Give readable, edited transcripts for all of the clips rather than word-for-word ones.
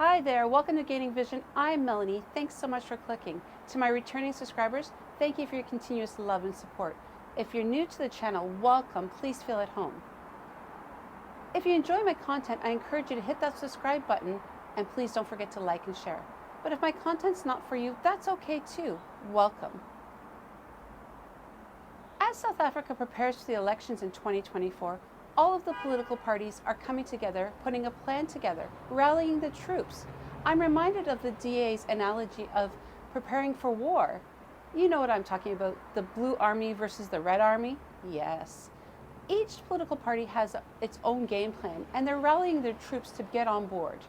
Hi there, welcome to Gaining Vision. I'm Melanie. Thanks so much for clicking. To my returning subscribers, thank you for your continuous love and support. If you're new to the channel, welcome. Please feel at home. If you enjoy my content, I encourage you to hit that subscribe button and please don't forget to like and share. But if my content's not for you, that's okay too. Welcome. As South Africa prepares for the elections in 2024, all of the political parties are coming together, putting a plan together, rallying the troops. I'm reminded of the DA's analogy of preparing for war. You know what I'm talking about, the blue army versus the red army? Yes. Each political party has its own game plan, and they're rallying their troops to get on board.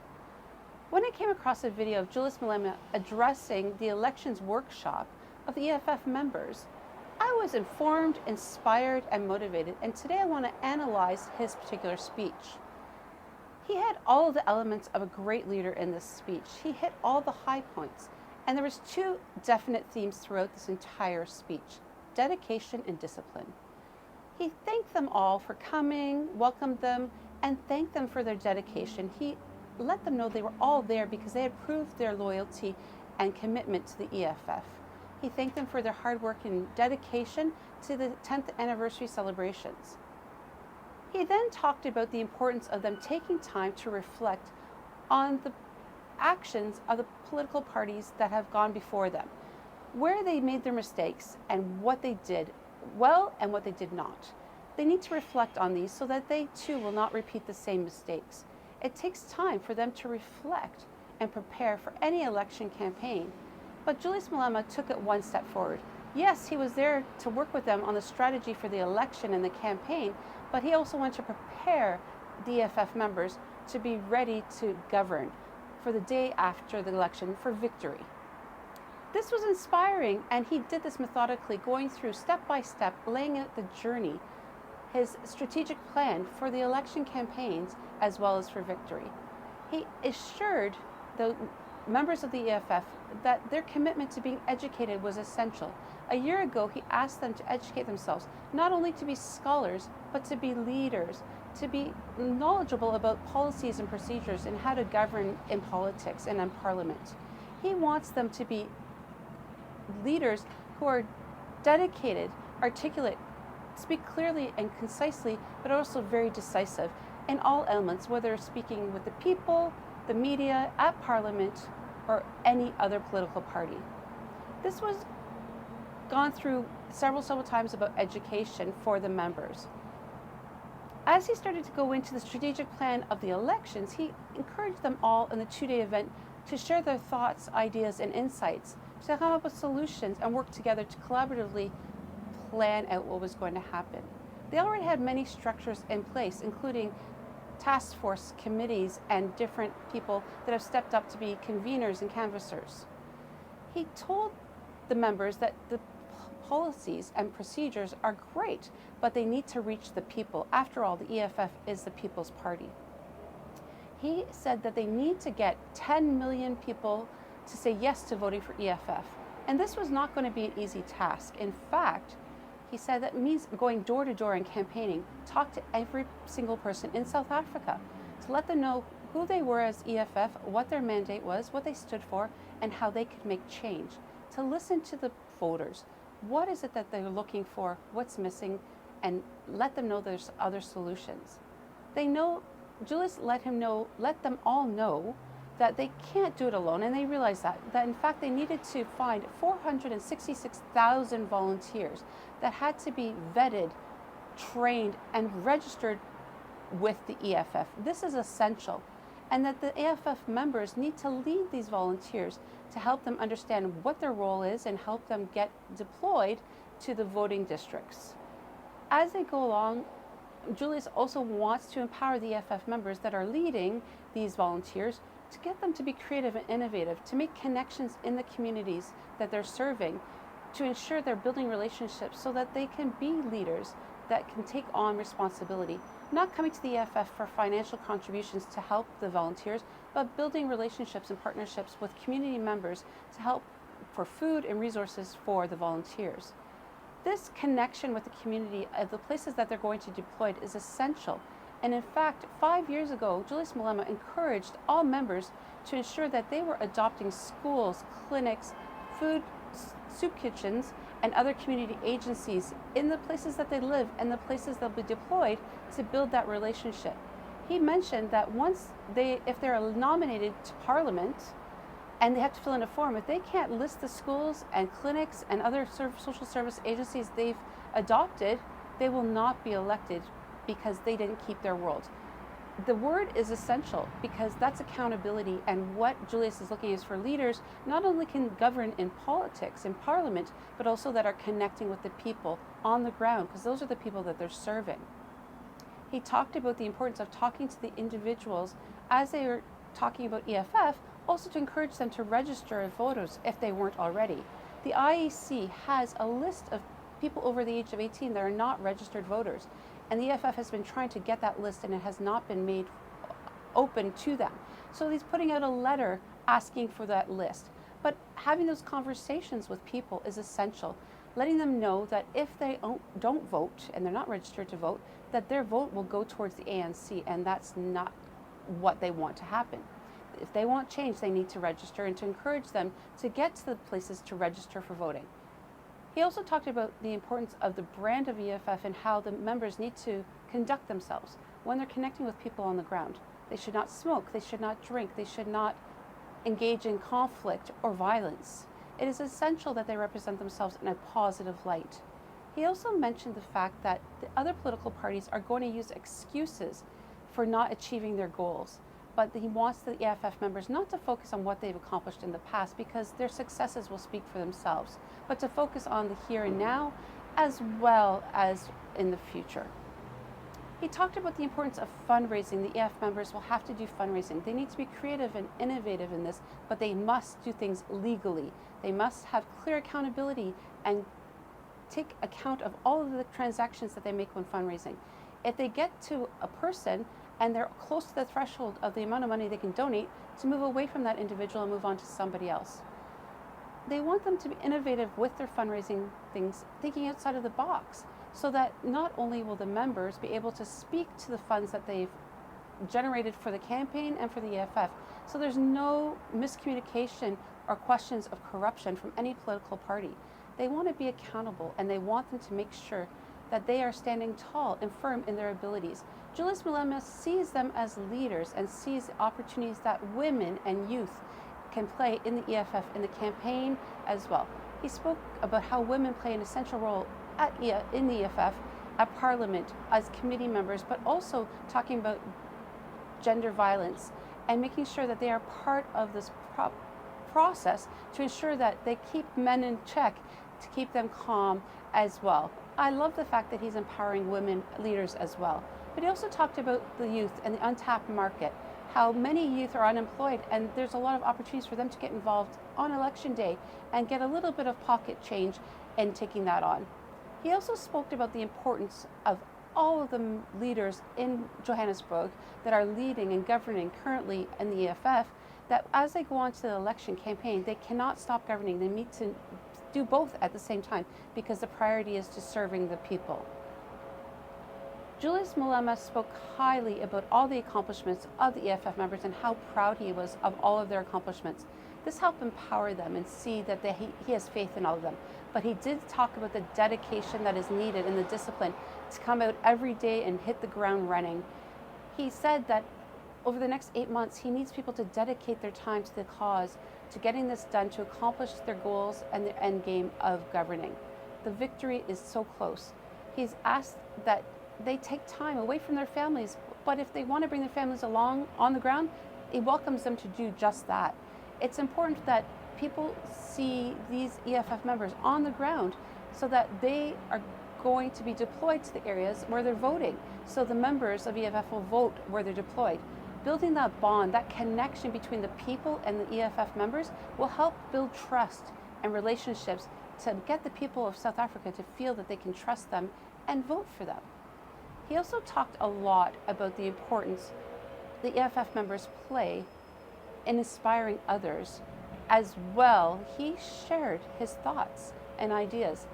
When I came across a video of Julius Malema addressing the elections workshop of the EFF members, I was informed, inspired, and motivated, and today I want to analyze his particular speech. He had all of the elements of a great leader in this speech. He hit all the high points, and there was two definite themes throughout this entire speech: dedication and discipline. He thanked them all for coming, welcomed them, and thanked them for their dedication. He let them know they were all there because they had proved their loyalty and commitment to the EFF. He thanked them for their hard work and dedication to the 10th anniversary celebrations. He then talked about the importance of them taking time to reflect on the actions of the political parties that have gone before them, where they made their mistakes and what they did well and what they did not. They need to reflect on these so that they too will not repeat the same mistakes. It takes time for them to reflect and prepare for any election campaign. But Julius Malema took it one step forward. Yes, he was there to work with them on the strategy for the election and the campaign, but he also wanted to prepare the EFF members to be ready to govern for the day after the election for victory. This was inspiring, and he did this methodically, going through step by step, laying out the journey, his strategic plan for the election campaigns as well as for victory. He assured the members of the EFF that their commitment to being educated was essential. A year ago, he asked them to educate themselves, not only to be scholars, but to be leaders, to be knowledgeable about policies and procedures and how to govern in politics and in parliament. He wants them to be leaders who are dedicated, articulate, speak clearly and concisely, but also very decisive in all elements, whether speaking with the people, the media, at Parliament, or any other political party. This was gone through several times about education for the members. As he started to go into the strategic plan of the elections, he encouraged them all in the two-day event to share their thoughts, ideas, and insights, to come up with solutions and work together to collaboratively plan out what was going to happen. They already had many structures in place, including task force committees and different people that have stepped up to be conveners and canvassers. He told the members that the policies and procedures are great, but they need to reach the people. After all, the EFF is the People's Party. He said that they need to get 10 million people to say yes to voting for EFF. And this was not going to be an easy task. In fact, he said that means going door to door and campaigning, talk to every single person in South Africa to let them know who they were as EFF, what their mandate was, what they stood for, and how they could make change. To listen to the voters. What is it that they're looking for? What's missing? And let them know there's other solutions. They know, Julius let them all know that they can't do it alone, and they realized that in fact they needed to find 466,000 volunteers that had to be vetted, trained, and registered with the EFF. This is essential, and that the EFF members need to lead these volunteers to help them understand what their role is and help them get deployed to the voting districts. As they go along, Julius also wants to empower the EFF members that are leading these volunteers to get them to be creative and innovative, to make connections in the communities that they're serving, to ensure they're building relationships so that they can be leaders that can take on responsibility, not coming to the EFF for financial contributions to help the volunteers, but building relationships and partnerships with community members to help for food and resources for the volunteers. This connection with the community, the places that they're going to deploy, is essential. And in fact, 5 years ago, Julius Malema encouraged all members to ensure that they were adopting schools, clinics, food, soup kitchens, and other community agencies in the places that they live and the places they'll be deployed to build that relationship. He mentioned that if they're nominated to Parliament and they have to fill in a form, if they can't list the schools and clinics and other social service agencies they've adopted, they will not be elected because they didn't keep their word. The word is essential because that's accountability, and what Julius is looking is for leaders not only can govern in politics, in Parliament, but also that are connecting with the people on the ground, because those are the people that they're serving. He talked about the importance of talking to the individuals as they are talking about EFF, also to encourage them to register as voters if they weren't already. The IEC has a list of people over the age of 18 that are not registered voters. And the EFF has been trying to get that list, and it has not been made open to them. So he's putting out a letter asking for that list. But having those conversations with people is essential. Letting them know that if they don't vote and they're not registered to vote, that their vote will go towards the ANC, and that's not what they want to happen. If they want change, they need to register, and to encourage them to get to the places to register for voting. He also talked about the importance of the brand of EFF and how the members need to conduct themselves when they're connecting with people on the ground. They should not smoke, they should not drink, they should not engage in conflict or violence. It is essential that they represent themselves in a positive light. He also mentioned the fact that the other political parties are going to use excuses for not achieving their goals. But he wants the EFF members not to focus on what they've accomplished in the past, because their successes will speak for themselves, but to focus on the here and now as well as in the future. He talked about the importance of fundraising. The EFF members will have to do fundraising. They need to be creative and innovative in this, but they must do things legally. They must have clear accountability and take account of all of the transactions that they make when fundraising. If they get to a person and they're close to the threshold of the amount of money they can donate, to move away from that individual and move on to somebody else. They want them to be innovative with their fundraising things, thinking outside of the box, so that not only will the members be able to speak to the funds that they've generated for the campaign and for the EFF, so there's no miscommunication or questions of corruption from any political party. They want to be accountable, and they want them to make sure that they are standing tall and firm in their abilities. Julius Malema sees them as leaders and sees the opportunities that women and youth can play in the EFF, in the campaign as well. He spoke about how women play an essential role in the EFF, at Parliament, as committee members, but also talking about gender violence and making sure that they are part of this process to ensure that they keep men in check, to keep them calm as well. I love the fact that he's empowering women leaders as well. But he also talked about the youth and the untapped market, how many youth are unemployed, and there's a lot of opportunities for them to get involved on election day and get a little bit of pocket change in taking that on. He also spoke about the importance of all of the leaders in Johannesburg that are leading and governing currently in the EFF, that as they go on to the election campaign, they cannot stop governing. They need to do both at the same time, because the priority is to serving the people. Julius Malema spoke highly about all the accomplishments of the EFF members and how proud he was of all of their accomplishments. This helped empower them and see that he has faith in all of them. But he did talk about the dedication that is needed and the discipline to come out every day and hit the ground running. He said that over the next 8 months, he needs people to dedicate their time to the cause, to getting this done, to accomplish their goals and their end game of governing. The victory is so close. He's asked that they take time away from their families, but if they want to bring their families along on the ground, he welcomes them to do just that. It's important that people see these EFF members on the ground so that they are going to be deployed to the areas where they're voting. So the members of EFF will vote where they're deployed. Building that bond, that connection between the people and the EFF members will help build trust and relationships to get the people of South Africa to feel that they can trust them and vote for them. He also talked a lot about the importance the EFF members play in inspiring others. As well, he shared his thoughts and ideas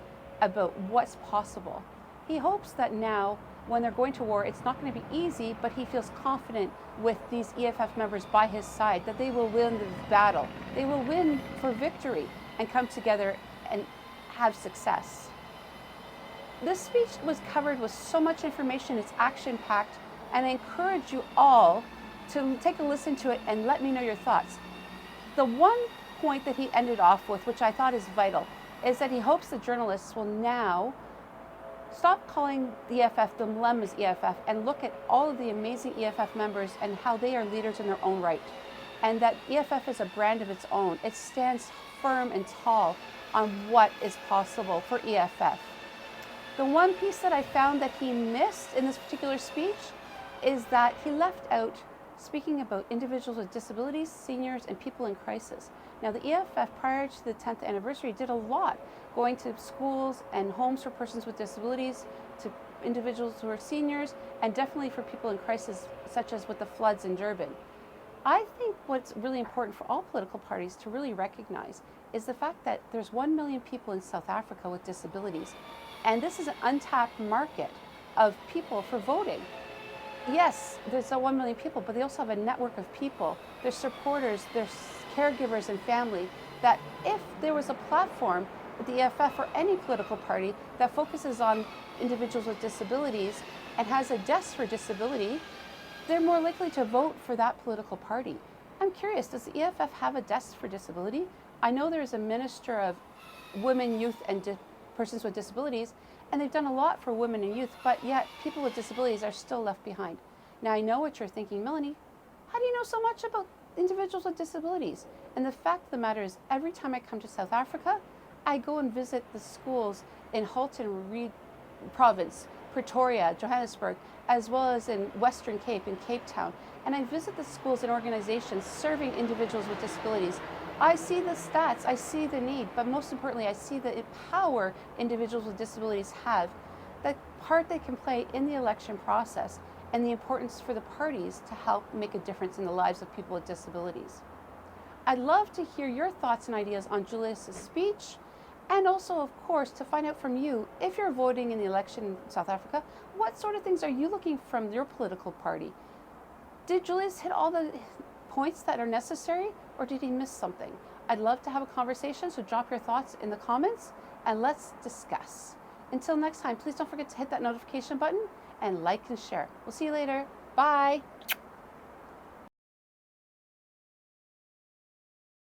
about what's possible. He hopes that now when they're going to war, it's not going to be easy, but he feels confident with these EFF members by his side that they will win the battle. They will win for victory and come together and have success. This speech was covered with so much information, it's action-packed, and I encourage you all to take a listen to it and let me know your thoughts. The one point that he ended off with, which I thought is vital, is that he hopes the journalists will now stop calling the EFF the Malema's EFF and look at all of the amazing EFF members and how they are leaders in their own right. And that EFF is a brand of its own. It stands firm and tall on what is possible for EFF. The one piece that I found that he missed in this particular speech is that he left out speaking about individuals with disabilities, seniors, and people in crisis. Now, the EFF, prior to the 10th anniversary, did a lot, going to schools and homes for persons with disabilities, to individuals who are seniors, and definitely for people in crisis, such as with the floods in Durban. I think what's really important for all political parties to really recognize is the fact that there's 1 million people in South Africa with disabilities, and this is an untapped market of people for voting. Yes, there's 1 million people, but they also have a network of people. There's supporters, there's caregivers and family, that if there was a platform with the EFF or any political party that focuses on individuals with disabilities and has a desk for disability, they're more likely to vote for that political party. I'm curious, does the EFF have a desk for disability? I know there's a minister of women, youth, and persons with disabilities, and they've done a lot for women and youth, but yet people with disabilities are still left behind. Now, I know what you're thinking, Melanie, how do you know so much about individuals with disabilities? And the fact of the matter is, every time I come to South Africa, I go and visit the schools in Halton Reed Province, Pretoria, Johannesburg, as well as in Western Cape, in Cape Town. And I visit the schools and organizations serving individuals with disabilities. I see the stats, I see the need, but most importantly, I see the power individuals with disabilities have, the part they can play in the election process, and the importance for the parties to help make a difference in the lives of people with disabilities. I'd love to hear your thoughts and ideas on Julius's speech, and also, of course, to find out from you, if you're voting in the election in South Africa, what sort of things are you looking from your political party? Did Julius hit all the points that are necessary, or did he miss something? I'd love to have a conversation, so drop your thoughts in the comments and let's discuss. Until next time, please don't forget to hit that notification button and like and share. We'll see you later. Bye.